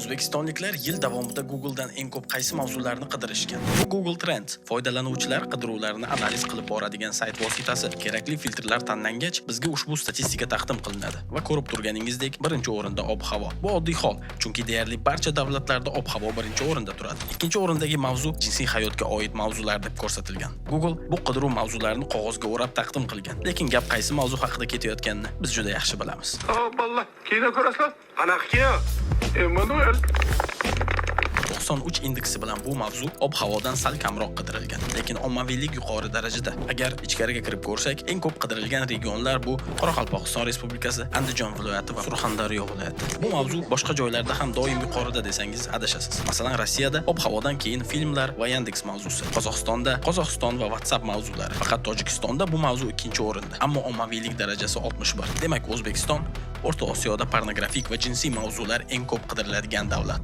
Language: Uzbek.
O'zbekistonliklar yil davomida Google'dan eng ko'p qaysi mavzularni qidirishgan? Bu Google Trends, foydalanuvchilar qidiruvlarini analiz qilib boradigan sayt vositasi. Kerakli filtrlar tanlangach, bizga ushbu statistika taqdim qilinadi va ko'rib turganingizdek, birinchi o'rinda ob-havo. Bu oddiy hol, chunki deyarli barcha davlatlarda ob-havo birinchi o'rinda turadi. Ikkinchi o'rindagi mavzu jinsiy hayotga oid mavzular deb ko'rsatilgan. Google bu qidiruv mavzularini qog'ozga o'rab taqdim qilgan. Lekin gap qaysi mavzu haqida ketayotganini biz juda yaxshi bilamiz. Vallahi kino ko'rasizlar. Qanaqa kino? Emmanuel. 93 indeksi bilan bu mavzu ob-havodan sal kamroq qidirilgan, lekin ommaviylik yuqori darajada. Agar ichkariga kirib ko'rsak, eng ko'p qidirilgan regionlar bu Qoraqalpog'iston Respublikasi, Andijon viloyati va Surxondaryo viloyati. Bu mavzu boshqa joylarda ham doim yuqorida desangiz adashasiz. Masalan, Rossiyada ob-havodan keyin filmlar va Yandex mavzusi, Qozog'istonda Qozog'iston va WhatsApp mavzulari, faqat Tojikistonda bu mavzu ikkinchi o'rinda, ammo ommaviylik darajasi 61. Demak, O'zbekiston O'rta Osiyoda pornografik va jinsiy mavzular eng ko'p qidiriladigan davlat.